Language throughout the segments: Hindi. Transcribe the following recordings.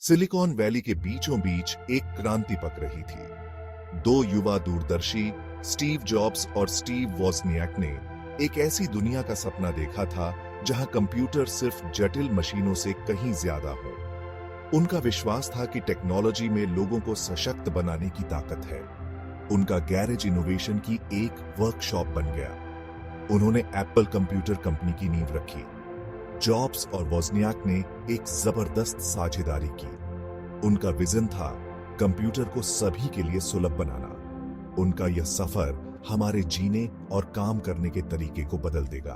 सिलिकॉन वैली के बीचों बीच एक क्रांति पक रही थी। दो युवा दूरदर्शी स्टीव जॉब्स और स्टीव वोज़नियाक ने एक ऐसी दुनिया का सपना देखा था जहां कंप्यूटर सिर्फ जटिल मशीनों से कहीं ज्यादा हो। उनका विश्वास था कि टेक्नोलॉजी में लोगों को सशक्त बनाने की ताकत है। उनका गैरेज इनोवेशन की एक वर्कशॉप बन गया। उन्होंने एप्पल कंप्यूटर कंपनी की नींव रखी। जॉब्स और वोज़नियाक ने एक जबरदस्त साझेदारी की। उनका विजन था कंप्यूटर को सभी के लिए सुलभ बनाना। उनका यह सफर हमारे जीने और काम करने के तरीके को बदल देगा।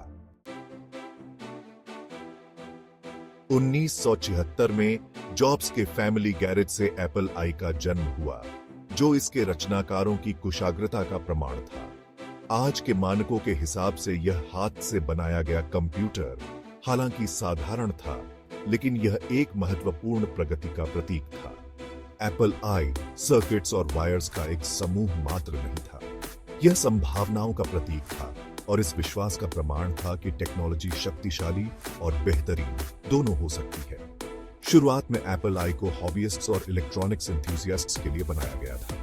1976 में जॉब्स के फैमिली गैरेज से एप्पल आई का जन्म हुआ, जो इसके रचनाकारों की कुशाग्रता का प्रमाण था। आज के मानकों के हिसाब से यह हाथ से बनाया गया कंप्यूटर हालांकि साधारण था, लेकिन यह एक महत्वपूर्ण प्रगति का प्रतीक था। एप्पल आई सर्किट्स और वायर्स का एक समूह मात्र नहीं था, यह संभावनाओं का प्रतीक था और इस विश्वास का प्रमाण था कि टेक्नोलॉजी शक्तिशाली और बेहतरीन दोनों हो सकती है। शुरुआत में एप्पल आई को हॉबियस्ट्स और इलेक्ट्रॉनिक्स एंथुसियास्ट्स के लिए बनाया गया था।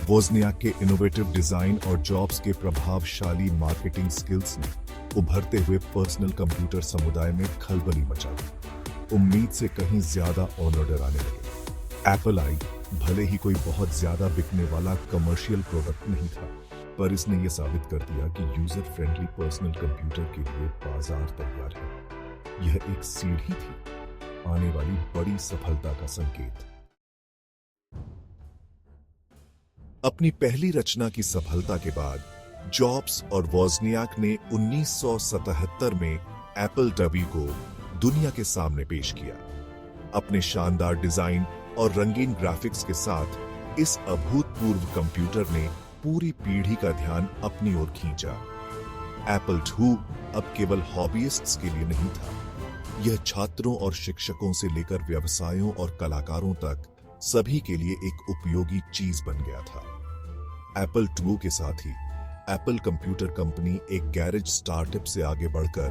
वोज़नियाक के इनोवेटिव डिजाइन और जॉब्स के प्रभावशाली मार्केटिंग स्किल्स ने उभरते हुए पर्सनल कंप्यूटर समुदाय में खलबली मचा दी। उम्मीद से कहीं ज्यादा ऑनर आने लगे। एप्पल आई भले ही कोई बहुत ज्यादा बिकने वाला कमर्शियल प्रोडक्ट नहीं था, पर इसने यह साबित कर दिया कि यूजर फ्रेंडली पर्सनल कंप्यूटर के लिए बाजार तैयार है। यह एक सीढ़ी थी, आने वाली बड़ी सफलता का संकेत। अपनी पहली रचना की सफलता के बाद जॉब्स और वोज़नियाक ने 1977 में एप्पल IIe को दुनिया के सामने पेश किया। अपने शानदार डिजाइन और रंगीन ग्राफिक्स के साथ इस अभूतपूर्व कंप्यूटर ने पूरी पीढ़ी का ध्यान अपनी ओर खींचा। एप्पल II अब केवल हॉबियिस्ट्स के लिए नहीं था, यह छात्रों और शिक्षकों से लेकर व्यवसायों और कलाकारों तक सभी के लिए एक उपयोगी चीज बन गया था। एप्पल II के साथ ही एप्पल कंप्यूटर कंपनी एक गैरेज स्टार्टअप से आगे बढ़कर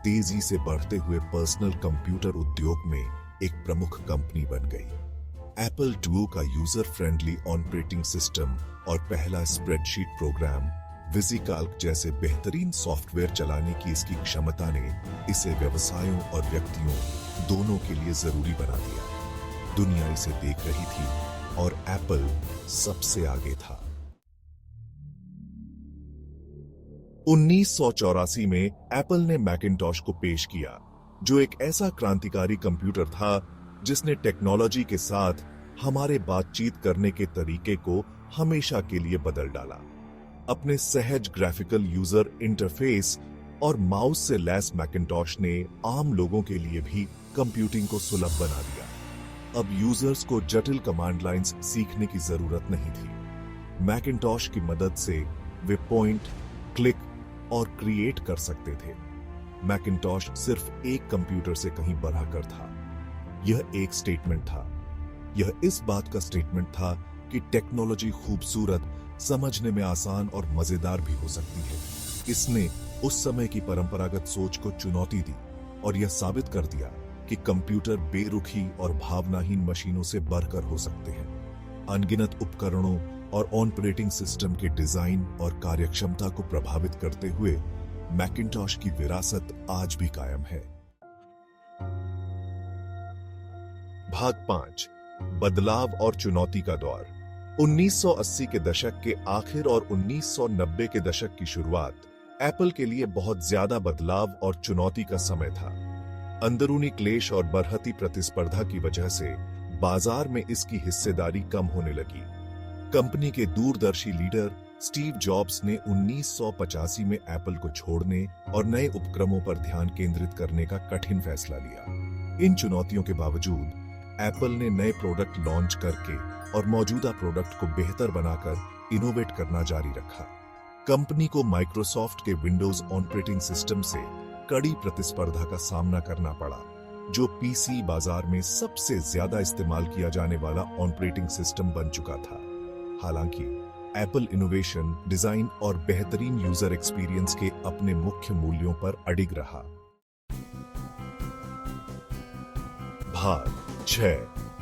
तेजी से बढ़ते हुए पर्सनल कंप्यूटर उद्योग में एक प्रमुख कंपनी बन गई। एप्पल II का यूजर फ्रेंडली ऑपरेटिंग सिस्टम और पहला स्प्रेडशीट प्रोग्राम विज़िकाल्क जैसे बेहतरीन सॉफ्टवेयर चलाने की इसकी क्षमता ने इसे व्यवसायों और व्यक्तियों दोनों के लिए जरूरी बना दिया। दुनिया इसे देख रही थी और एप्पल सबसे आगे था। 1984 में एप्पल ने मैकिन्टॉश को पेश किया, जो एक ऐसा क्रांतिकारी कंप्यूटर था जिसने टेक्नोलॉजी के साथ हमारे बातचीत करने के तरीके को हमेशा के लिए बदल डाला। अपने सहज ग्राफिकल यूजर इंटरफेस और माउस से लैस मैकिन्टॉश ने आम लोगों के लिए भी कंप्यूटिंग को सुलभ बना दिया। अब यूजर्स को जटिल कमांड लाइंस सीखने की जरूरत नहीं थी। मैकिन्टॉश की मदद से वे पॉइंट, क्लिक और क्रिएट कर सकते थे। मैकिन्टॉश सिर्फ एक कंप्यूटर से कहीं बढ़कर था। यह एक स्टेटमेंट था। यह इस बात का स्टेटमेंट था कि टेक्नोलॉजी खूबसूरत, समझने में आसान और मजेदार भी हो सकती है। इसने उस समय की परंपरागत सोच को चुनौती दी और यह साबित कर दिया कि कंप्यूटर बेरुखी और भावनाहीन मशीनों से बढ़कर हो सकते हैं। अनगिनत उपकरणों और ऑपरेटिंग सिस्टम के डिजाइन और कार्यक्षमता को प्रभावित करते हुए मैकिन्टॉश की विरासत आज भी कायम है। भाग 5, बदलाव और चुनौती का दौर। 1980 के दशक के आखिर और 1990 के दशक की शुरुआत एप्पल के लिए बहुत ज्यादा बदलाव और चुनौती का समय था। अंदरूनी क्लेश और बढ़ती प्रतिस्पर्धा की वजह से बाजार में इसकी हिस्सेदारी कम होने लगी। कंपनी के दूरदर्शी लीडर स्टीव जॉब्स ने 1985 में एप्पल को छोड़ने और नए उपक्रमों पर ध्यान केंद्रित करने का कठिन फैसला लिया। इन चुनौतियों के बावजूद एप्पल ने नए प्रोडक्ट लॉन्च करके और मौजूदा प्रोडक्ट को बेहतर बनाकर इनोवेट करना जारी रखा। कंपनी को माइक्रोसॉफ्ट के विंडोज ऑपरेटिंग सिस्टम से कड़ी प्रतिस्पर्धा का सामना करना पड़ा, जो पीसी बाजार में सबसे ज्यादा इस्तेमाल किया जाने वाला ऑपरेटिंग सिस्टम बन चुका था। हालांकि एप्पल इनोवेशन, डिजाइन और बेहतरीन यूजर एक्सपीरियंस के अपने मुख्य मूल्यों पर अडिग रहा। भाग 6,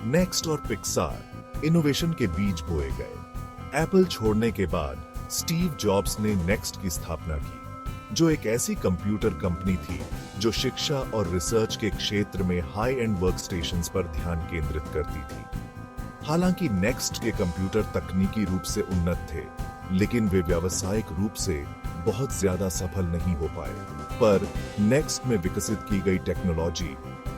नेक्स्ट और पिक्सार इनोवेशन के बीज बोए गए। एप्पल छोड़ने के बाद स्टीव जॉब्स ने नेक्स्ट की स्थापना की, जो एक ऐसी कंप्यूटर कंपनी थी जो शिक्षा और रिसर्च के क्षेत्र में हाई एंड वर्कस्टेशंस पर ध्यान केंद्रित करती थी। हालांकि नेक्स्ट के कंप्यूटर तकनीकी रूप से उन्नत थे, लेकिन वे व्यावसायिक रूप से बहुत ज्यादा सफल नहीं हो पाए। पर नेक्स्ट में विकसित की गई टेक्नोलॉजी,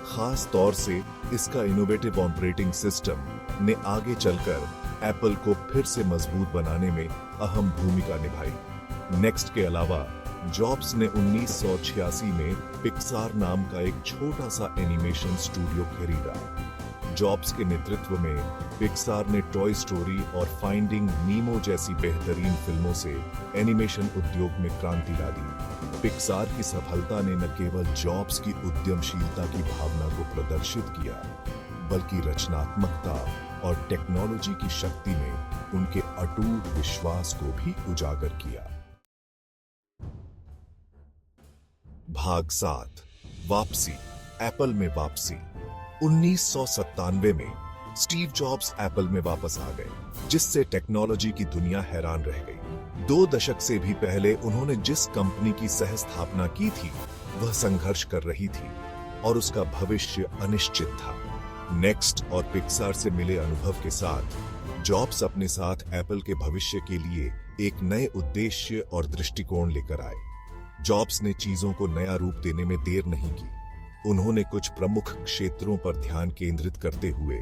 खास तौर से इसका इनोवेटिव ऑपरेटिंग सिस्टम, ने आगे चलकर एप्पल को फिर से मजबूत बनाने में अहम भूमिका निभाई। नेक्स्ट के अलावा जॉब्स ने 1986 में पिक्सार नाम का एक छोटा सा एनिमेशन स्टूडियो खरीदा। जॉब्स के नेतृत्व में पिक्सार ने टॉय स्टोरी और फाइंडिंग नीमो जैसी बेहतरीन फिल्मों से एनिमेशन उद्योग में क्रांति ला दी। पिक्सार की सफलता ने न केवल जॉब्स की उद्यमशीलता की भावना को प्रदर्शित किया, बल्कि रचनात्मकता और टेक्नोलॉजी की शक्ति में उनके अटूट विश्वास को भी उजागर किया। भाग 7, वापसी, एप्पल में वापसी। 1997 में स्टीव जॉब्स एप्पल में वापस आ गए, जिससे टेक्नोलॉजी की दुनिया हैरान रह गई। 2 दशक से भी पहले उन्होंने जिस कंपनी की सह स्थापना की थी, वह संघर्ष कर रही थी और उसका भविष्य अनिश्चित था। नेक्स्ट और पिक्सार से मिले अनुभव के साथ जॉब्स अपने साथ एप्पल के भविष्य के लिए एक नए उद्देश्य और दृष्टिकोण लेकर आए। जॉब्स ने चीजों को नया रूप देने में देर नहीं की। उन्होंने कुछ प्रमुख क्षेत्रों पर ध्यान केंद्रित करते हुए,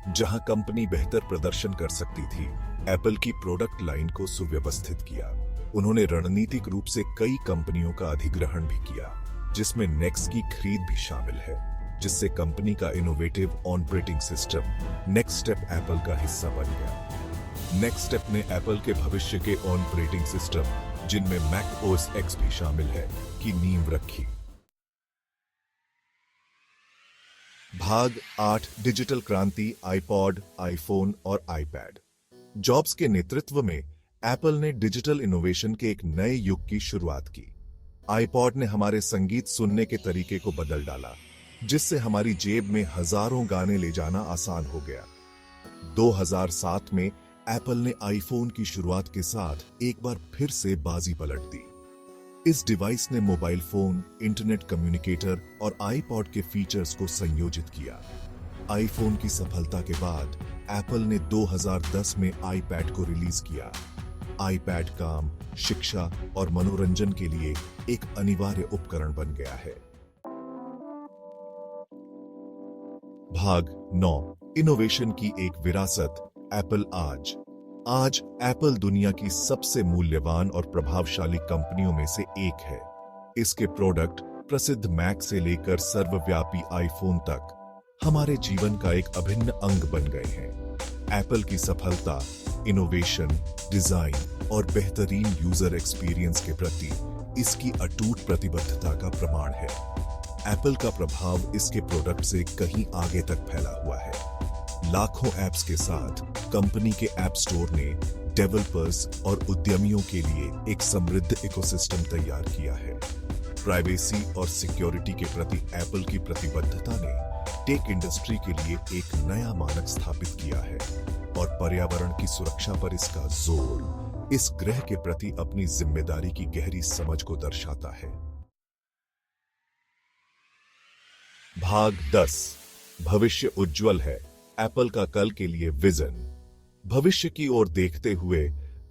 जहां कंपनी बेहतर प्रदर्शन कर सकती थी, एप्पल की प्रोडक्ट लाइन को सुव्यवस्थित किया। उन्होंने रणनीतिक रूप से कई कंपनियों का अधिग्रहण भी किया, जिसमें नेक्स्ट की खरीद भी शामिल है, जिससे कंपनी का innovative operating system next step Apple का हिस्सा बन गया। नेक्स्ट स्टेप ने एप्पल के भविष्य के ऑपरेटिंग सिस्टम, जिनमें मैक ओएस एक्स भी शामिल है, की नींव रखी। भाग 8, डिजिटल क्रांति, आईपॉड, आईफोन और आईपैड। जॉब्स के नेतृत्व में एप्पल ने डिजिटल इनोवेशन के एक नए युग की शुरुआत की। आईपॉड ने हमारे संगीत सुनने के तरीके को बदल डाला, जिससे हमारी जेब में हजारों गाने ले जाना आसान हो गया। 2007 में एप्पल ने आईफोन की शुरुआत के साथ एक बार फिर से बाजी पलट दी। इस डिवाइस ने मोबाइल फोन, इंटरनेट कम्युनिकेटर और आईपॉड के फीचर्स को संयोजित किया। आईफोन की सफलता के बाद एप्पल ने 2010 में आईपैड को रिलीज किया। आईपैड काम, शिक्षा और मनोरंजन के लिए एक अनिवार्य उपकरण बन गया है। भाग 9, इनोवेशन की एक विरासत, एप्पल आज एप्पल दुनिया की सबसे मूल्यवान और प्रभावशाली कंपनियों में से एक है। इसके प्रोडक्ट, प्रसिद्ध मैक से लेकर सर्वव्यापी आईफोन तक, हमारे जीवन का एक अभिन्न अंग बन गए हैं। एप्पल की सफलता इनोवेशन, डिजाइन और बेहतरीन यूजर एक्सपीरियंस के प्रति इसकी अटूट प्रतिबद्धता का प्रमाण है। एप्पल का प्रभाव इसके प्रोडक्ट से कहीं आगे तक फैला हुआ है। लाखों ऐप्स के साथ कंपनी के ऐप स्टोर ने डेवलपर्स और उद्यमियों के लिए एक समृद्ध इकोसिस्टम तैयार किया है। प्राइवेसी और सिक्योरिटी के प्रति एप्पल की प्रतिबद्धता ने टेक इंडस्ट्री के लिए एक नया मानक स्थापित किया है और पर्यावरण की सुरक्षा पर इसका जोर इस ग्रह के प्रति अपनी जिम्मेदारी की गहरी समझ को दर्शाता है। भाग 10, भविष्य उज्जवल है, एप्पल का कल के लिए विजन। भविष्य की ओर देखते हुए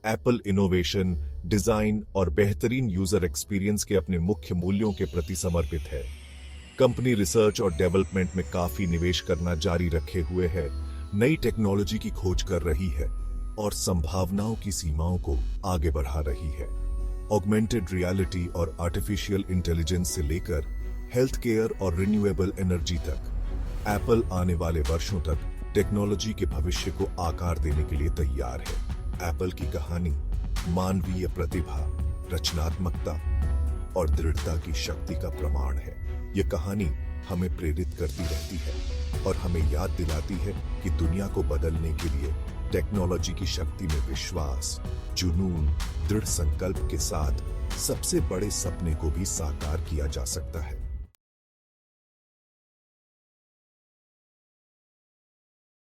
एप्पल इनोवेशन, डिजाइन और बेहतरीन यूजर एक्सपीरियंस के अपने मुख्य मूल्यों के प्रति समर्पित है। कंपनी रिसर्च और डेवलपमेंट में काफी निवेश करना जारी रखे हुए है, नई टेक्नोलॉजी की खोज कर रही है और संभावनाओं की सीमाओं को आगे बढ़ा रही है। ऑगमेंटेड रियलिटी और आर्टिफिशियल इंटेलिजेंस से लेकर हेल्थ केयर और रिन्यूएबल एनर्जी तक, एप्पल आने वाले वर्षों तक टेक्नोलॉजी के भविष्य को आकार देने के लिए तैयार है। एप्पल की कहानी मानवीय प्रतिभा, रचनात्मकता और दृढ़ता की शक्ति का प्रमाण है। यह कहानी हमें प्रेरित करती रहती है और हमें याद दिलाती है कि दुनिया को बदलने के लिए टेक्नोलॉजी की शक्ति में विश्वास, जुनून, दृढ़ संकल्प के साथ सबसे बड़े सपने को भी साकार किया जा सकता है।